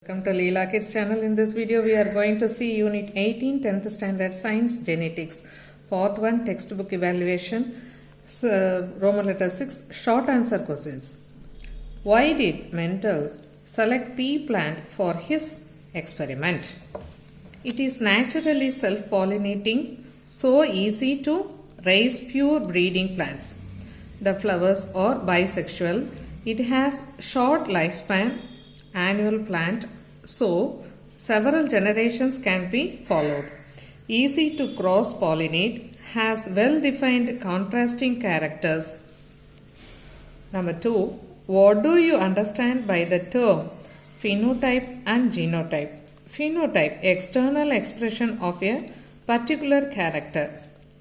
Welcome to Leela Kids channel. In this video we are going to see Unit 18 10th Standard Science Genetics Part 1 textbook evaluation Roman letter 6 short answer questions. Why did Mendel select pea plant for his experiment? It is naturally self-pollinating, so easy to raise pure breeding plants. The flowers are bisexual. It has short lifespan, annual plant, so several generations can be followed. Easy to cross-pollinate, has well-defined contrasting characters. Number 2. What do you understand by the term phenotype and genotype? Phenotype, external expression of a particular character.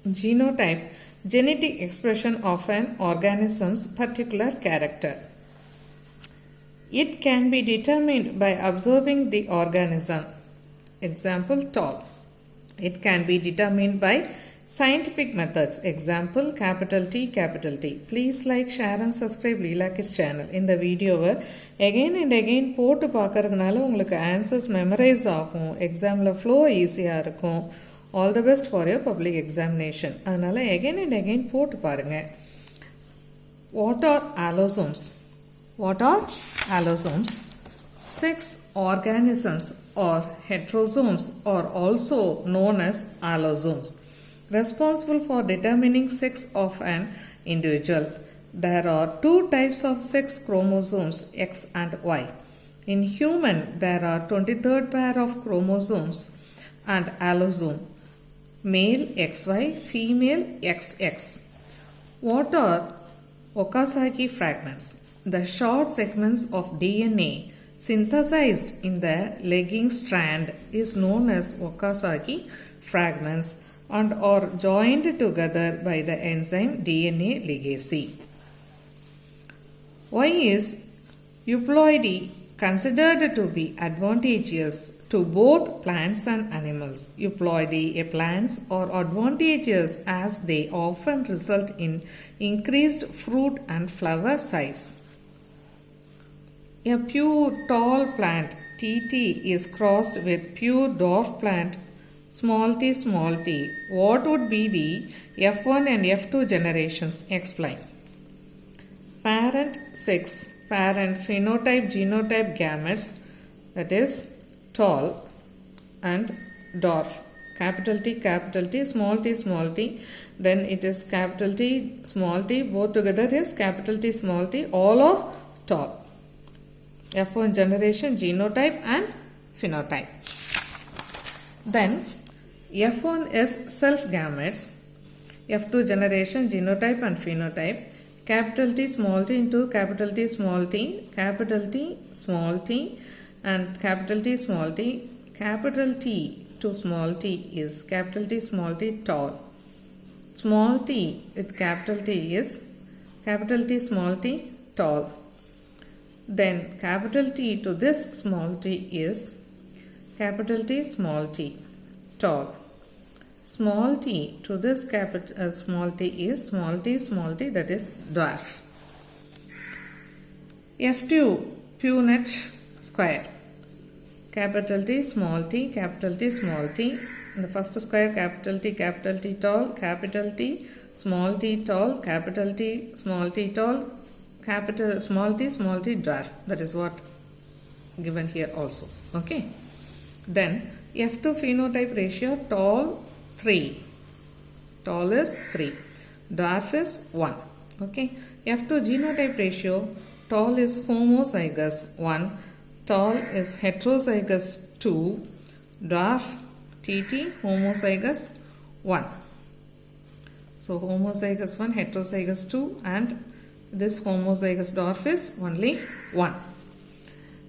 Genotype, genetic expression of an organism's particular character. It can be determined by observing the organism. Example, tall. It can be determined by scientific methods. Example, capital T, capital T. Please like, share and subscribe Leela Kids channel. In the video again and again போட்டு பார்க்கறதுனால உங்களுக்கு answers memorize ஆகும். Examல flow easy-ஆ இருக்கும். All the best for your public examination. அதனால again and again போட்டு பாருங்க. What are allosomes? What are allosomes? Sex organisms or heterosomes are also known as allosomes, responsible for determining sex of an individual. There are two types of sex chromosomes, X and Y. In human, there are 23rd pair of chromosomes and allosome, male XY, female XX. What are Okazaki fragments? The short segments of DNA synthesized in the lagging strand is known as Okazaki fragments and are joined together by the enzyme DNA ligase. Why is euploidy considered to be advantageous to both plants and animals? Euploidy plants are advantageous as they often result in increased fruit and flower size. A pure tall plant TT is crossed with pure dwarf plant small t. What would be the F1 and F2 generations? Explain. Parent sex, parent phenotype, genotype gametes, that is tall and dwarf. Capital T, small t, then it is capital T, small t, both together is capital T, small t, all are tall. F1 generation, genotype and phenotype. Then F1 is self gametes, F2 generation, genotype and phenotype. Capital T small t into capital T small t, capital T small t and capital T small t. Capital T to small t is capital T small t tall. Small t with capital T is capital T small t tall. Then capital T to this small t is capital T small t tall. Small t to this capital small t is small t, that is dwarf. F2 punet square. Capital T small t, capital T small t. In the first square, capital T tall, capital T small t tall, capital T small t tall, capital small t dwarf. That is what given here also. Okay. Then F2 phenotype ratio, tall 3. Tall is 3. Dwarf is 1. Okay. F2 genotype ratio, tall is homozygous 1. Tall is heterozygous 2. Dwarf TT homozygous 1. So homozygous 1, heterozygous 2 and this homozygous dwarf is only 1.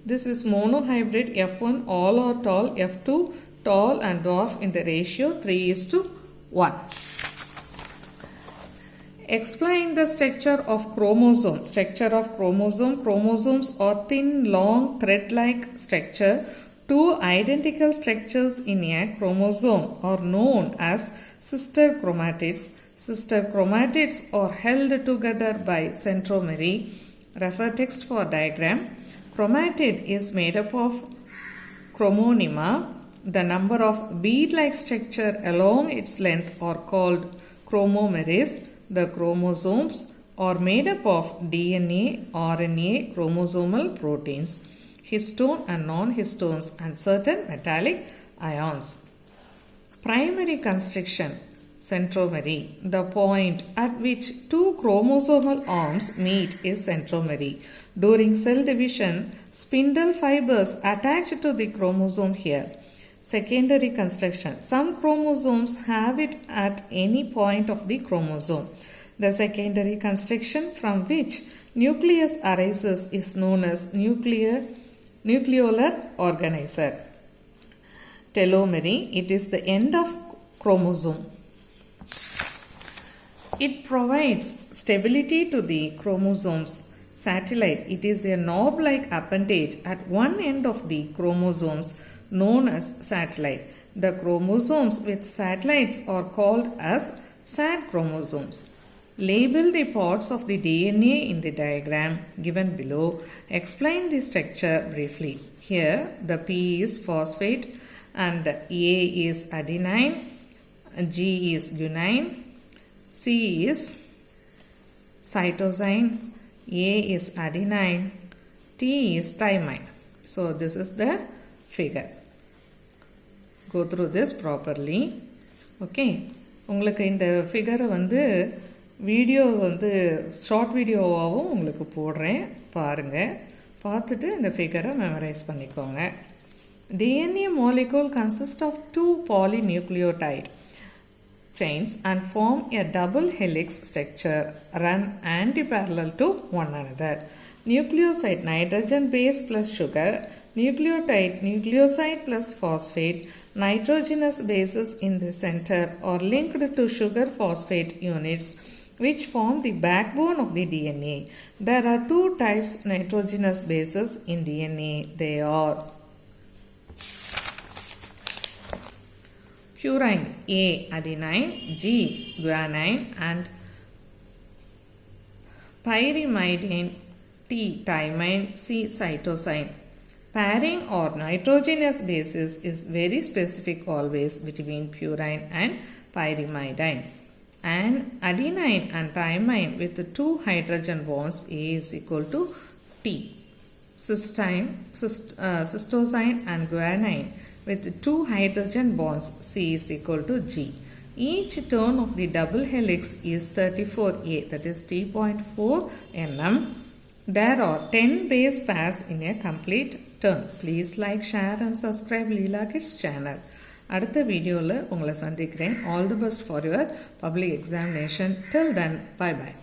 This is monohybrid F1, all are tall, F2 tall and dwarf in the ratio 3:1. Explain the structure of chromosome. Structure of chromosome. Chromosomes are thin, long, thread-like structure. Two identical structures in a chromosome are known as sister chromatids. Sister chromatids are held together by centromere. Refer text for diagram. Chromatid is made up of Chromonema, the number of bead-like structure along its length are called chromomeres. The chromosomes are made up of DNA, RNA, chromosomal proteins, histone and non-histones, and certain metallic ions. Primary construction, centromere. The point at which two chromosomal arms meet is centromere. During cell division, spindle fibers attach to the chromosome here. Secondary construction. Some chromosomes have it at any point of the chromosome. The secondary construction from which nucleus arises is known as nucleolar organizer. Telomere, it is the end of chromosome. It provides stability to the chromosomes. Satellite, it is a knob-like appendage at one end of the chromosomes known as satellite. The chromosomes with satellites are called as sad chromosomes. Label the parts of the DNA in the diagram given below. Explain the structure briefly. Here, the P is phosphate and A is adenine, G is guanine, C is cytosine, A is adenine, T is thymine. So, this is the figure. Go through this properly. Okay. உங்களுக்கு இந்த ஃபிகரை video short வீடியோவாகவும் உங்களுக்கு போடுறேன் பாருங்கள். பார்த்துட்டு இந்த ஃபிகரை memorise பண்ணிக்கோங்க. DNA molecule consists of two polynucleotide chains and form a double helix structure run antiparallel to one another. Nucleoside nitrogen base plus sugar, nucleotide nucleoside plus phosphate, nitrogenous bases in the center are linked to sugar phosphate units which form the backbone of the DNA. There are two types nitrogenous bases in DNA. They are purine, A adenine, G guanine, and pyrimidine, T thymine, C cytosine. Pairing or nitrogenous bases is very specific always between purine and pyrimidine. And adenine and thymine with two hydrogen bonds, A is equal to T. Cystosine and guanine with two hydrogen bonds, C is equal to G. Each turn of the double helix is 34A, that is 3.4 nm. There are 10 base pairs in a complete turn. Please like, share and subscribe Leela Kids channel. அடுத்த வீடியோவில் உங்களை சந்திக்கிறேன். All the best for your public examination. Till then, bye bye.